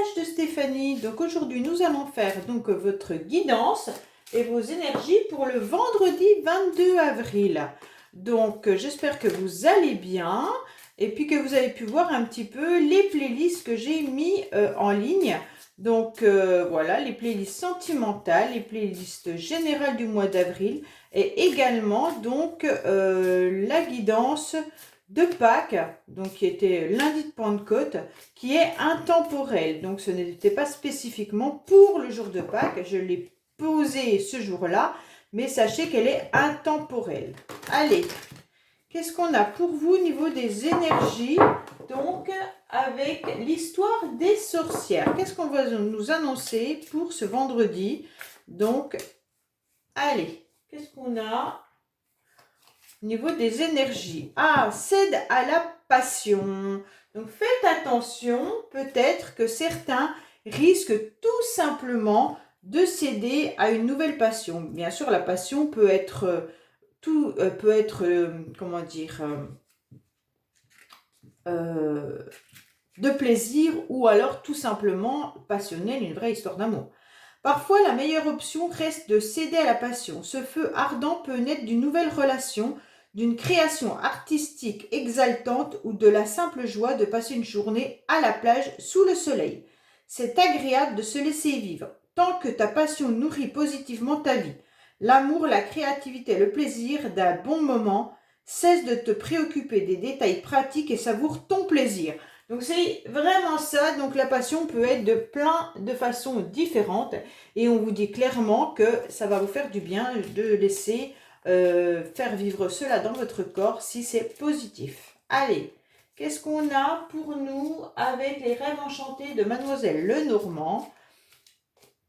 message de Stéphanie. Donc aujourd'hui, nous allons faire donc votre guidance et vos énergies pour le vendredi 22 avril. Donc j'espère que vous allez bien et puis que vous avez pu voir un petit peu les playlists que j'ai mis en ligne. Donc voilà, les playlists sentimentales, les playlists générales du mois d'avril et également donc la guidance de Pâques, donc qui était lundi de Pentecôte, qui est intemporel. Donc ce n'était pas spécifiquement pour le jour de Pâques, je l'ai posée ce jour-là, mais sachez qu'elle est intemporelle. Allez, qu'est-ce qu'on a pour vous au niveau des énergies? Donc avec l'histoire des sorcières, qu'est-ce qu'on va nous annoncer pour ce vendredi? Donc allez, qu'est-ce qu'on a au niveau des énergies? Ah, cède à la passion. Donc faites attention, peut-être que certains risquent tout simplement de céder à une nouvelle passion. Bien sûr, la passion peut être comment dire, de plaisir ou alors tout simplement passionnel, une vraie histoire d'amour. Parfois, la meilleure option reste de céder à la passion. Ce feu ardent peut naître d'une nouvelle relation, d'une création artistique exaltante ou de la simple joie de passer une journée à la plage sous le soleil. C'est agréable de se laisser vivre, tant que ta passion nourrit positivement ta vie. L'amour, la créativité, le plaisir d'un bon moment. Cesse de te préoccuper des détails pratiques et savoure ton plaisir. Donc c'est vraiment ça, donc la passion peut être de plein de façons différentes et on vous dit clairement que ça va vous faire du bien de laisser faire vivre cela dans votre corps si c'est positif. Allez, qu'est-ce qu'on a pour nous avec les rêves enchantés de Mademoiselle Lenormand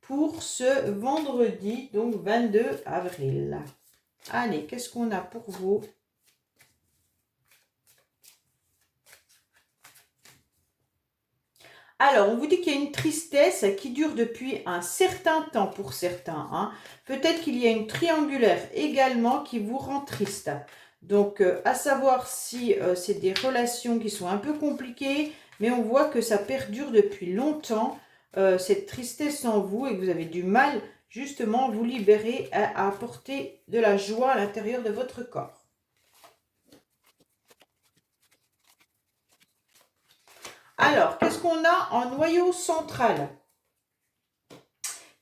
pour ce vendredi, donc 22 avril. Allez, qu'est-ce qu'on a pour vous ? Alors, on vous dit qu'il y a une tristesse qui dure depuis un certain temps pour certains. Hein. Peut-être qu'il y a une triangulaire également qui vous rend triste. Donc, à savoir si c'est des relations qui sont un peu compliquées, mais on voit que ça perdure depuis longtemps, cette tristesse en vous, et que vous avez du mal justement à vous libérer, à apporter de la joie à l'intérieur de votre corps. Alors, qu'est-ce qu'on a en noyau central?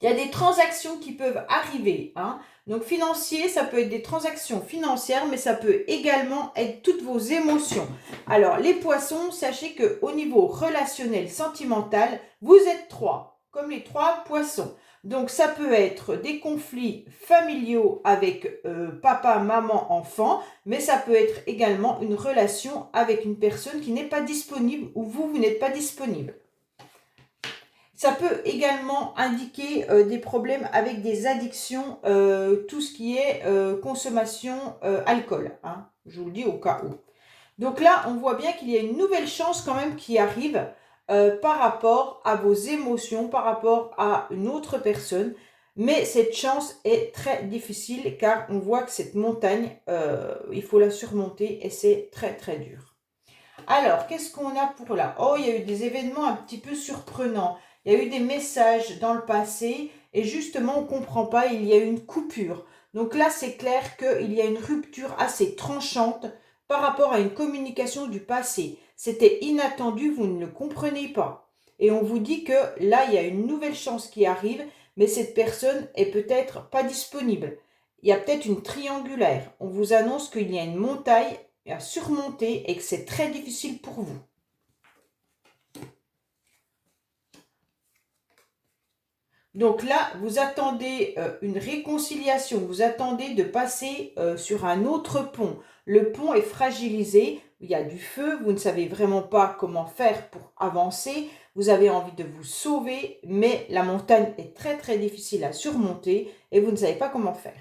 Il y a des transactions qui peuvent arriver. Hein. Donc, financier, ça peut être des transactions financières, mais ça peut également être toutes vos émotions. Alors, les poissons, sachez qu'au niveau relationnel, sentimental, vous êtes trois, comme les trois poissons. Donc, ça peut être des conflits familiaux avec papa, maman, enfant, mais ça peut être également une relation avec une personne qui n'est pas disponible ou vous n'êtes pas disponible. Ça peut également indiquer des problèmes avec des addictions, tout ce qui est consommation alcool. Hein, je vous le dis au cas où. Donc là, on voit bien qu'il y a une nouvelle chance quand même qui arrive par rapport à vos émotions, par rapport à une autre personne. Mais cette chance est très difficile car on voit que cette montagne, il faut la surmonter et c'est très très dur. Alors, qu'est-ce qu'on a pour là? Oh, il y a eu des événements un petit peu surprenants. Il y a eu des messages dans le passé et justement, on ne comprend pas, il y a eu une coupure. Donc là, c'est clair qu'il y a une rupture assez tranchante par rapport à une communication du passé. C'était inattendu, vous ne le comprenez pas. Et on vous dit que là, il y a une nouvelle chance qui arrive, mais cette personne est peut-être pas disponible. Il y a peut-être une triangulaire. On vous annonce qu'il y a une montagne à surmonter et que c'est très difficile pour vous. Donc là, vous attendez une réconciliation, vous attendez de passer sur un autre pont. Le pont est fragilisé, il y a du feu, vous ne savez vraiment pas comment faire pour avancer, vous avez envie de vous sauver, mais la montagne est très très difficile à surmonter et vous ne savez pas comment faire.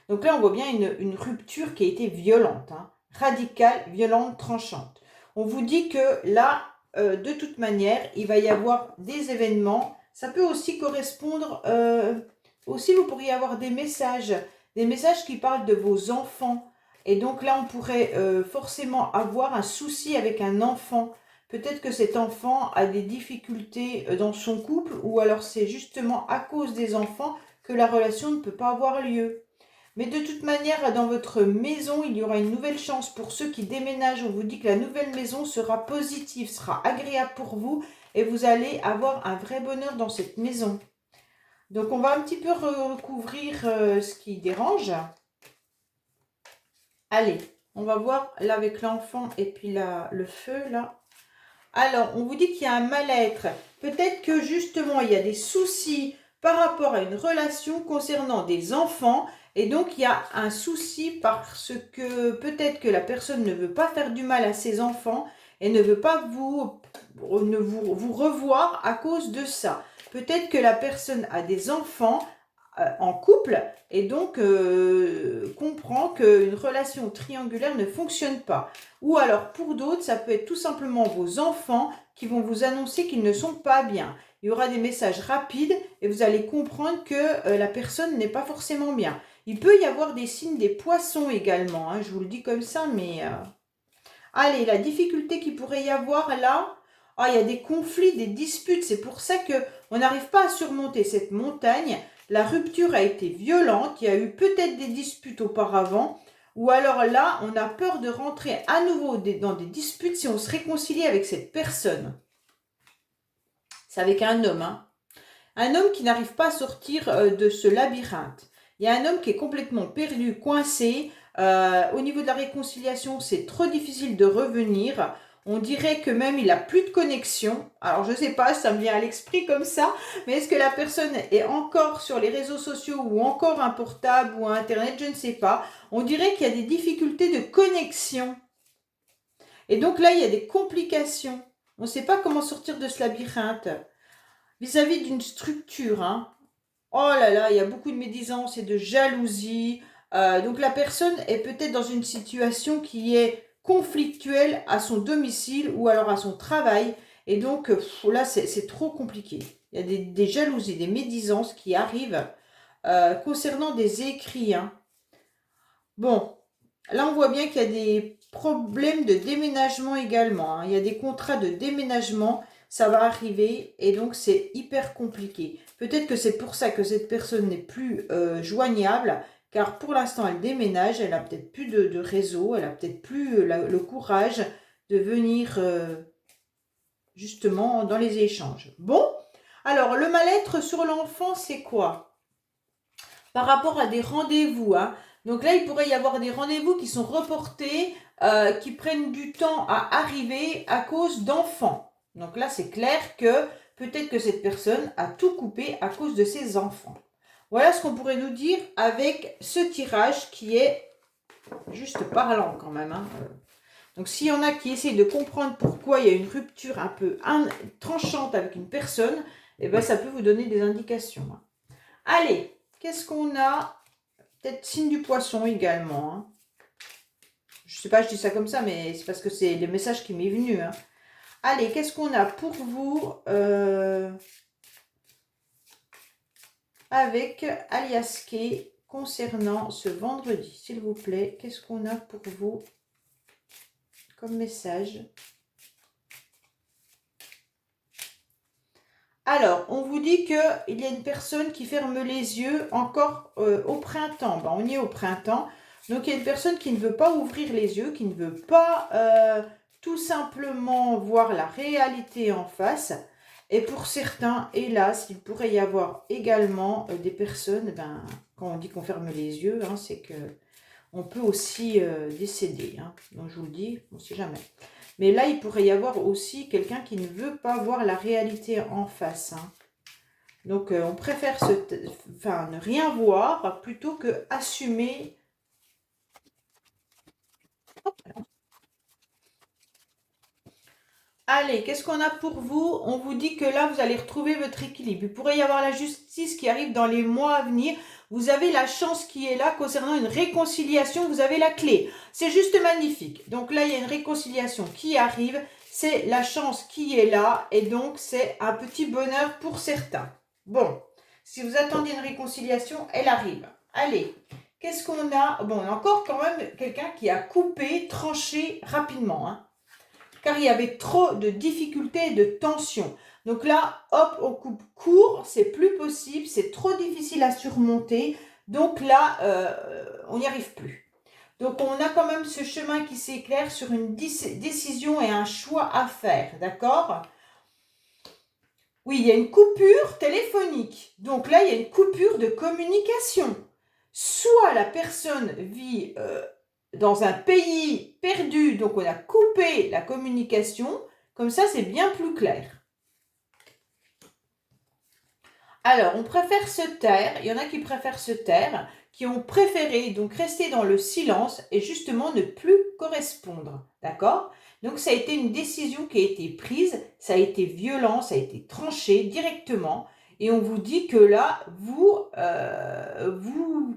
Donc là, on voit bien une rupture qui a été violente, hein, radicale, violente, tranchante. On vous dit que là, de toute manière, il va y avoir des événements. Ça peut aussi correspondre, aussi vous pourriez avoir des messages qui parlent de vos enfants. Et donc là, on pourrait forcément avoir un souci avec un enfant. Peut-être que cet enfant a des difficultés dans son couple ou alors c'est justement à cause des enfants que la relation ne peut pas avoir lieu. Mais de toute manière, dans votre maison, il y aura une nouvelle chance pour ceux qui déménagent. On vous dit que la nouvelle maison sera positive, sera agréable pour vous et vous allez avoir un vrai bonheur dans cette maison. Donc on va un petit peu recouvrir ce qui dérange. Allez, on va voir là avec l'enfant et puis le feu là. Alors, on vous dit qu'il y a un mal-être. Peut-être que justement, il y a des soucis par rapport à une relation concernant des enfants. Et donc, il y a un souci parce que peut-être que la personne ne veut pas faire du mal à ses enfants et ne veut pas vous revoir à cause de ça. Peut-être que la personne a des enfants en couple et donc comprend qu'une relation triangulaire ne fonctionne pas. Ou alors pour d'autres, ça peut être tout simplement vos enfants qui vont vous annoncer qu'ils ne sont pas bien. Il y aura des messages rapides et vous allez comprendre que la personne n'est pas forcément bien. Il peut y avoir des signes des poissons également, hein, je vous le dis comme ça, mais... Allez, la difficulté qu'il pourrait y avoir là, il y a des conflits, des disputes, c'est pour ça qu'on n'arrive pas à surmonter cette montagne. La rupture a été violente, il y a eu peut-être des disputes auparavant, ou alors là, on a peur de rentrer à nouveau dans des disputes si on se réconcilie avec cette personne. C'est avec un homme, hein. Un homme qui n'arrive pas à sortir de ce labyrinthe. Il y a un homme qui est complètement perdu, coincé. Au niveau de la réconciliation, c'est trop difficile de revenir. On dirait que même il n'a plus de connexion. Alors je ne sais pas, ça me vient à l'esprit comme ça. Mais est-ce que la personne est encore sur les réseaux sociaux ou encore un portable ou un internet? Je ne sais pas. On dirait qu'il y a des difficultés de connexion. Et donc là, il y a des complications. On ne sait pas comment sortir de ce labyrinthe. Vis-à-vis d'une structure, hein. Oh là là, il y a beaucoup de médisance et de jalousie. Donc la personne est peut-être dans une situation qui est conflictuelle à son domicile ou alors à son travail. Et donc là, c'est trop compliqué. Il y a des jalousies, des médisances qui arrivent concernant des écrits, hein. Bon, là on voit bien qu'il y a des problèmes de déménagement également, hein. Il y a des contrats de déménagement. Ça va arriver et donc c'est hyper compliqué. Peut-être que c'est pour ça que cette personne n'est plus joignable, car pour l'instant elle déménage, elle a peut-être plus de réseau, elle a peut-être plus le courage de venir justement dans les échanges. Bon, alors le mal-être sur l'enfant, c'est quoi? Par rapport à des rendez-vous, hein. Donc là, il pourrait y avoir des rendez-vous qui sont reportés, qui prennent du temps à arriver à cause d'enfants. Donc là, c'est clair que peut-être que cette personne a tout coupé à cause de ses enfants. Voilà ce qu'on pourrait nous dire avec ce tirage qui est juste parlant quand même, hein. Donc s'il y en a qui essayent de comprendre pourquoi il y a une rupture un peu tranchante avec une personne, eh ben, ça peut vous donner des indications, hein. Allez, qu'est-ce qu'on a? Peut-être signe du poisson également, hein. Je sais pas, je dis ça comme ça, mais c'est parce que c'est le message qui m'est venu, hein. Allez, qu'est-ce qu'on a pour vous avec Alias Kay concernant ce vendredi, s'il vous plaît? Qu'est-ce qu'on a pour vous comme message? Alors, on vous dit qu'il y a une personne qui ferme les yeux encore au printemps. Ben, on y est au printemps. Donc, il y a une personne qui ne veut pas ouvrir les yeux, qui ne veut pas tout simplement voir la réalité en face. Et pour certains, hélas, il pourrait y avoir également des personnes, ben, quand on dit qu'on ferme les yeux, hein, c'est que on peut aussi décéder, hein. Donc, je vous le dis, on ne sait jamais. Mais là, il pourrait y avoir aussi quelqu'un qui ne veut pas voir la réalité en face, hein. Donc, on préfère ne rien voir plutôt que assumer. Allez, qu'est-ce qu'on a pour vous? On vous dit que là, vous allez retrouver votre équilibre. Il pourrait y avoir la justice qui arrive dans les mois à venir. Vous avez la chance qui est là concernant une réconciliation. Vous avez la clé. C'est juste magnifique. Donc là, il y a une réconciliation qui arrive. C'est la chance qui est là. Et donc, c'est un petit bonheur pour certains. Bon, si vous attendiez une réconciliation, elle arrive. Allez, qu'est-ce qu'on a? Bon, on a encore quand même quelqu'un qui a coupé, tranché rapidement, hein. car il y avait trop de difficultés et de tensions. Donc là, hop, on coupe court, c'est plus possible, c'est trop difficile à surmonter. Donc là, on n'y arrive plus. Donc on a quand même ce chemin qui s'éclaire sur une décision et un choix à faire, d'accord? Oui, il y a une coupure téléphonique. Donc là, il y a une coupure de communication. Soit la personne vit dans un pays perdu, donc on a coupé la communication. Comme ça, c'est bien plus clair. Alors, on préfère se taire. Il y en a qui préfèrent se taire, qui ont préféré donc rester dans le silence et justement ne plus correspondre. D'accord? Donc, ça a été une décision qui a été prise, ça a été violent, ça a été tranché directement. Et on vous dit que là, vous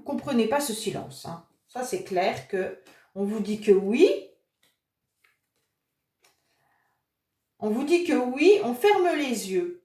comprenez pas ce silence. Hein. Ça, c'est clair que on vous dit que oui. On vous dit que oui, on ferme les yeux.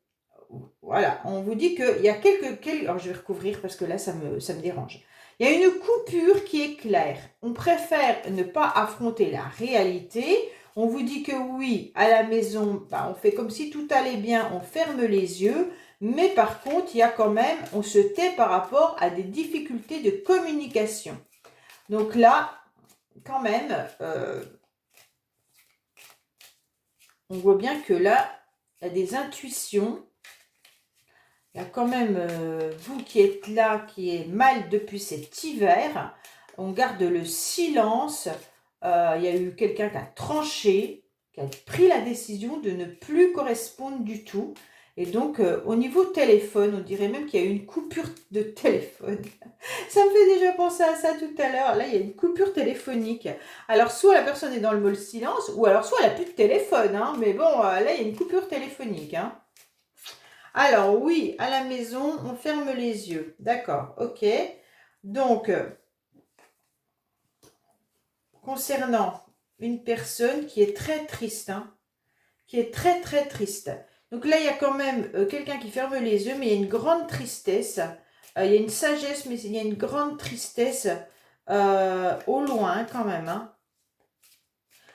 Voilà, on vous dit qu'il y a quelques... Alors, je vais recouvrir parce que là, ça me dérange. Il y a une coupure qui est claire. On préfère ne pas affronter la réalité. On vous dit que oui, à la maison, on fait comme si tout allait bien, on ferme les yeux. Mais par contre, il y a quand même, on se tait par rapport à des difficultés de communication. Donc là, quand même, on voit bien que là, il y a des intuitions. Il y a quand même vous qui êtes là, qui est mal depuis cet hiver. On garde le silence. Il y a eu quelqu'un qui a tranché, qui a pris la décision de ne plus correspondre du tout. Et donc, au niveau téléphone, on dirait même qu'il y a eu une coupure de téléphone. Ça me fait déjà penser à ça tout à l'heure. Là, il y a une coupure téléphonique. Alors, soit la personne est dans le mode silence, ou alors soit elle n'a plus de téléphone. Hein. Mais bon, là, il y a une coupure téléphonique. Hein. Alors, oui, à la maison, on ferme les yeux. D'accord, ok. Donc, concernant une personne qui est très triste, hein, qui est très, très triste. Donc là, il y a quand même quelqu'un qui ferme les yeux, mais il y a une grande tristesse. Il y a une sagesse, mais il y a une grande tristesse au loin quand même. Hein.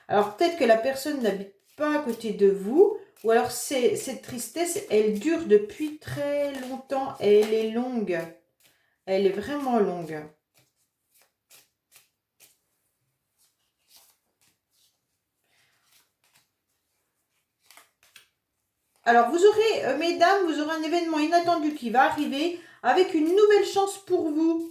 Alors, peut-être que la personne n'habite pas à côté de vous, ou alors cette tristesse, elle dure depuis très longtemps et elle est longue. Elle est vraiment longue. Alors, vous aurez, mesdames, vous aurez un événement inattendu qui va arriver avec une nouvelle chance pour vous.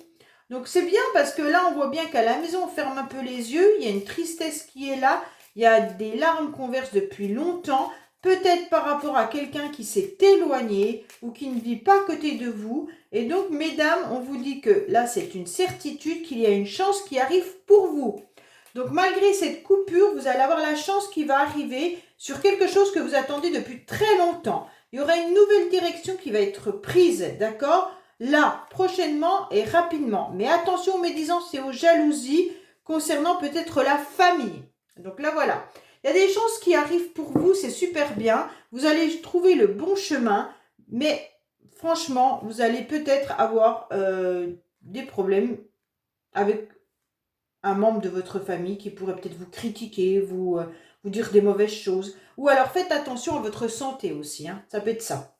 Donc, c'est bien parce que là, on voit bien qu'à la maison, on ferme un peu les yeux. Il y a une tristesse qui est là. Il y a des larmes qu'on verse depuis longtemps. Peut-être par rapport à quelqu'un qui s'est éloigné ou qui ne vit pas à côté de vous. Et donc, mesdames, on vous dit que là, c'est une certitude qu'il y a une chance qui arrive pour vous. Donc, malgré cette coupure, vous allez avoir la chance qui va arriver sur quelque chose que vous attendez depuis très longtemps. Il y aura une nouvelle direction qui va être prise, d'accord? Là, prochainement et rapidement. Mais attention aux médisances et aux jalousies concernant peut-être la famille. Donc là, voilà. Il y a des chances qui arrivent pour vous, c'est super bien. Vous allez trouver le bon chemin, mais franchement, vous allez peut-être avoir des problèmes avec un membre de votre famille qui pourrait peut-être vous critiquer, vous dire des mauvaises choses. Ou alors faites attention à votre santé aussi, hein. Ça peut être ça.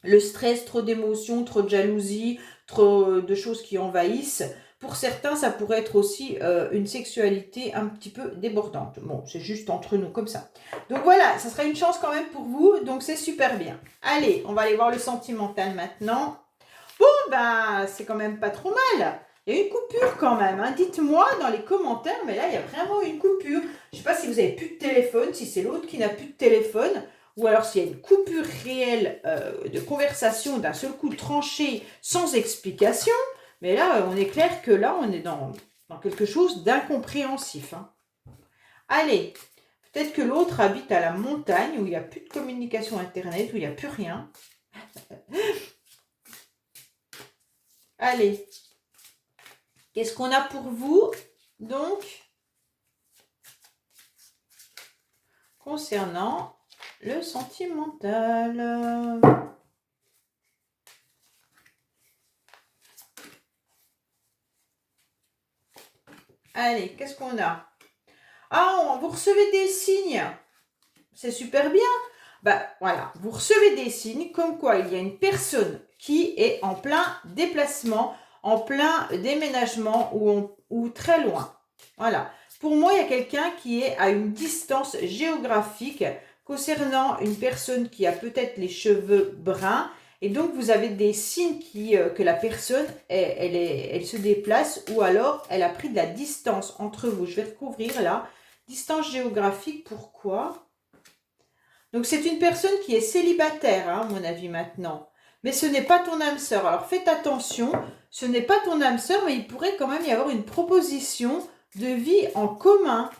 Le stress, trop d'émotions, trop de jalousie, trop de choses qui envahissent. Pour certains, ça pourrait être aussi une sexualité un petit peu débordante. Bon, c'est juste entre nous comme ça. Donc voilà, ça sera une chance quand même pour vous, donc c'est super bien. Allez, on va aller voir le sentimental maintenant. Bon, ben, c'est quand même pas trop mal. Il y a une coupure quand même. Hein. Dites-moi dans les commentaires, mais là, il y a vraiment une coupure. Je ne sais pas si vous avez plus de téléphone, si c'est l'autre qui n'a plus de téléphone, ou alors s'il y a une coupure réelle de conversation d'un seul coup tranché sans explication. Mais là, on est clair que là, on est dans quelque chose d'incompréhensif. Hein. Allez, peut-être que l'autre habite à la montagne où il n'y a plus de communication Internet, où il n'y a plus rien. Allez, qu'est-ce qu'on a pour vous, donc, concernant le sentimental? Allez, qu'est-ce qu'on a? Ah, vous recevez des signes. c'est super bien. Ben voilà, vous recevez des signes comme quoi il y a une personne qui est en plein déplacement, en plein déménagement ou très loin. Voilà. Pour moi, il y a quelqu'un qui est à une distance géographique concernant une personne qui a peut-être les cheveux bruns. Et donc, vous avez des signes que la personne, elle se déplace ou alors elle a pris de la distance entre vous. Je vais recouvrir là. Distance géographique, pourquoi ? Donc, c'est une personne qui est célibataire, hein, à mon avis, maintenant. Mais ce n'est pas ton âme sœur. Alors, faites attention, ce n'est pas ton âme sœur, mais il pourrait quand même y avoir une proposition de vie en commun.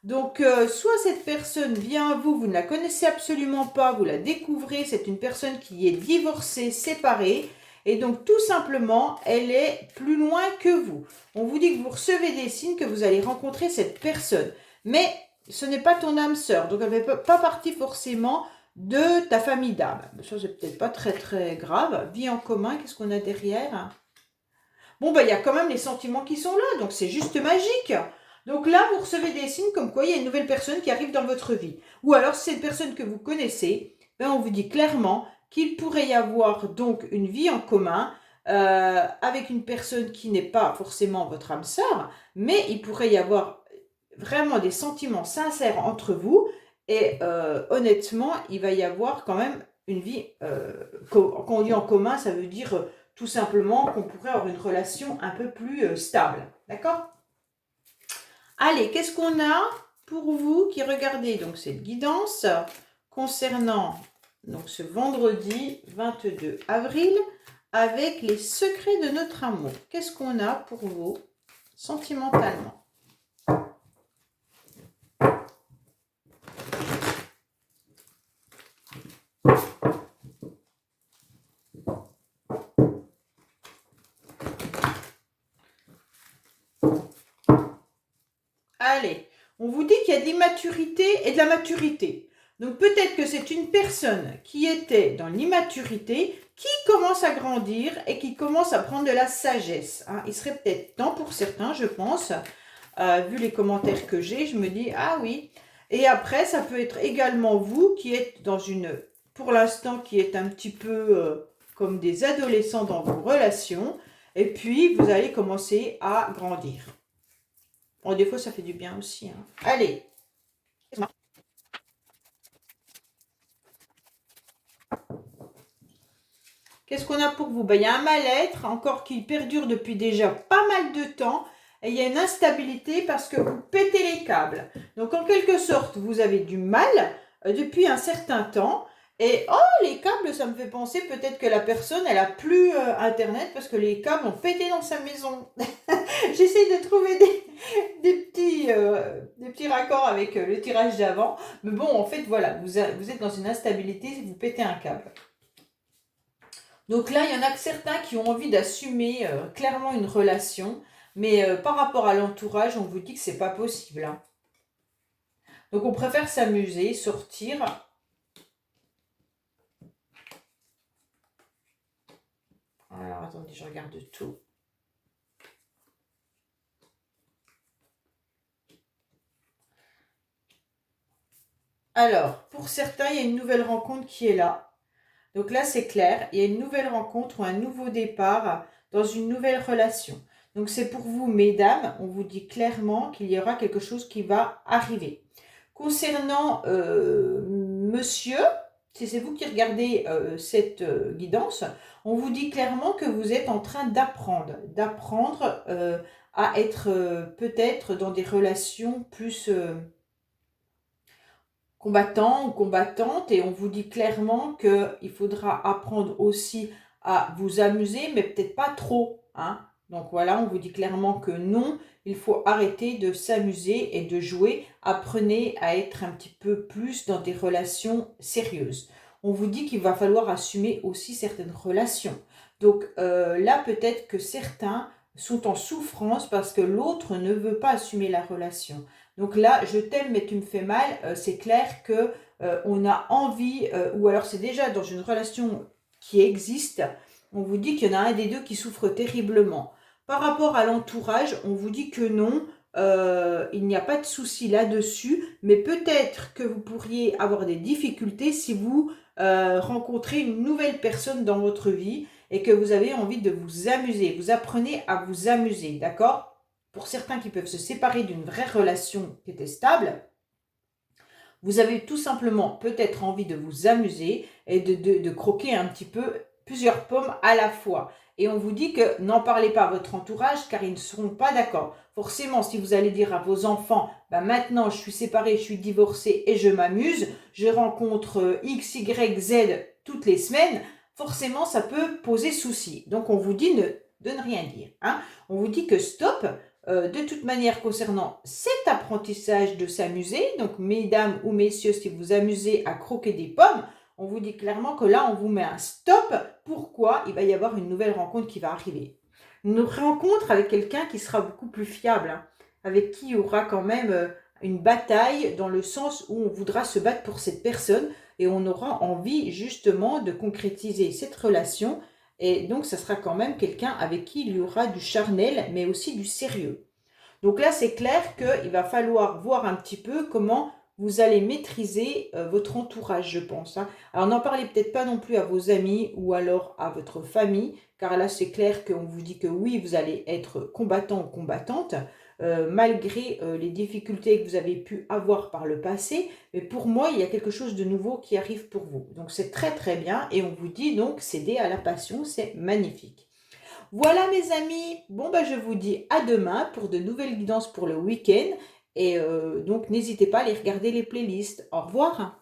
Donc, soit cette personne vient à vous, vous ne la connaissez absolument pas, vous la découvrez, c'est une personne qui est divorcée, séparée, et donc tout simplement, elle est plus loin que vous. On vous dit que vous recevez des signes que vous allez rencontrer cette personne. Mais ce n'est pas ton âme sœur, donc elle ne fait pas partie forcément de ta famille d'âme. Ça, c'est peut-être pas très très grave. Vie en commun, qu'est-ce qu'on a derrière ? Bon, ben, il y a quand même les sentiments qui sont là, donc c'est juste magique. Donc là, vous recevez des signes comme quoi il y a une nouvelle personne qui arrive dans votre vie. Ou alors, si c'est une personne que vous connaissez, ben, on vous dit clairement qu'il pourrait y avoir donc une vie en commun avec une personne qui n'est pas forcément votre âme sœur, mais il pourrait y avoir vraiment des sentiments sincères entre vous et honnêtement, il va y avoir quand même une vie, quand on dit en commun, ça veut dire tout simplement qu'on pourrait avoir une relation un peu plus stable. D'accord ? Allez, qu'est-ce qu'on a pour vous qui regardez donc cette guidance concernant donc ce vendredi 22 avril avec les secrets de notre amour. Qu'est-ce qu'on a pour vous sentimentalement ? Allez, on vous dit qu'il y a de l'immaturité et de la maturité. Donc peut-être que c'est une personne qui était dans l'immaturité, qui commence à grandir et qui commence à prendre de la sagesse. Hein. Il serait peut-être temps pour certains, je pense, vu les commentaires que j'ai, je me dis, ah oui. Et après, ça peut être également vous qui êtes dans une, pour l'instant, qui est un petit peu comme des adolescents dans vos relations. Et puis, vous allez commencer à grandir. Bon, des fois, ça fait du bien aussi. Hein. Allez. Qu'est-ce qu'on a pour vous? Ben, il y a un mal-être encore qui perdure depuis déjà pas mal de temps. Et il y a une instabilité parce que vous pétez les câbles. Donc, en quelque sorte, vous avez du mal depuis un certain temps. Et oh, les câbles, ça me fait penser peut-être que la personne, elle a plus Internet parce que les câbles ont pété dans sa maison. J'essaie de trouver des petits raccords avec le tirage d'avant. Mais bon, en fait, voilà, vous êtes dans une instabilité, vous pétez un câble. Donc là, il y en a que certains qui ont envie d'assumer clairement une relation, mais par rapport à l'entourage, on vous dit que c'est pas possible. Hein. Donc on préfère s'amuser, sortir. Alors attendez, je regarde tout. Alors, pour certains, il y a une nouvelle rencontre qui est là. Donc là, c'est clair, il y a une nouvelle rencontre ou un nouveau départ dans une nouvelle relation. Donc c'est pour vous, mesdames, on vous dit clairement qu'il y aura quelque chose qui va arriver. Concernant monsieur, si c'est vous qui regardez cette guidance, on vous dit clairement que vous êtes en train d'apprendre à être peut-être dans des relations plus combattants ou combattantes, et on vous dit clairement qu'il faudra apprendre aussi à vous amuser, mais peut-être pas trop. Hein. Donc voilà, on vous dit clairement que non, il faut arrêter de s'amuser et de jouer. Apprenez à être un petit peu plus dans des relations sérieuses. On vous dit qu'il va falloir assumer aussi certaines relations. Donc là, peut-être que certains sont en souffrance parce que l'autre ne veut pas assumer la relation. Donc là, je t'aime mais tu me fais mal, c'est clair que on a envie, ou alors c'est déjà dans une relation qui existe, on vous dit qu'il y en a un des deux qui souffre terriblement. Par rapport à l'entourage, on vous dit que non, il n'y a pas de souci là-dessus, mais peut-être que vous pourriez avoir des difficultés si vous rencontrez une nouvelle personne dans votre vie et que vous avez envie de vous amuser. Vous apprenez à vous amuser, d'accord? Pour certains qui peuvent se séparer d'une vraie relation qui était stable, vous avez tout simplement peut-être envie de vous amuser et de croquer un petit peu plusieurs pommes à la fois. Et on vous dit que n'en parlez pas à votre entourage car ils ne seront pas d'accord. Forcément, si vous allez dire à vos enfants, bah maintenant je suis séparée, je suis divorcée et je m'amuse, je rencontre X, Y, Z toutes les semaines, forcément ça peut poser souci. Donc on vous dit de ne rien dire. Hein. On vous dit que stop, de toute manière, concernant cet apprentissage de s'amuser, donc mesdames ou messieurs, si vous amusez à croquer des pommes, on vous dit clairement que là, on vous met un stop. Pourquoi? Il va y avoir une nouvelle rencontre qui va arriver. Une rencontre avec quelqu'un qui sera beaucoup plus fiable, hein, avec qui il y aura quand même une bataille dans le sens où on voudra se battre pour cette personne et on aura envie justement de concrétiser cette relation. Et donc, ça sera quand même quelqu'un avec qui il y aura du charnel, mais aussi du sérieux. Donc là, c'est clair qu'il va falloir voir un petit peu comment vous allez maîtriser votre entourage, je pense. Hein. Alors, n'en parlez peut-être pas non plus à vos amis ou alors à votre famille, car là, c'est clair qu'on vous dit que oui, vous allez être combattant ou combattante, malgré les difficultés que vous avez pu avoir par le passé. Mais pour moi, il y a quelque chose de nouveau qui arrive pour vous. Donc, c'est très, très bien. Et on vous dit donc, céder à la passion, c'est magnifique. Voilà mes amis, bon bah je vous dis à demain pour de nouvelles guidances pour le week-end et donc n'hésitez pas à aller regarder les playlists. Au revoir.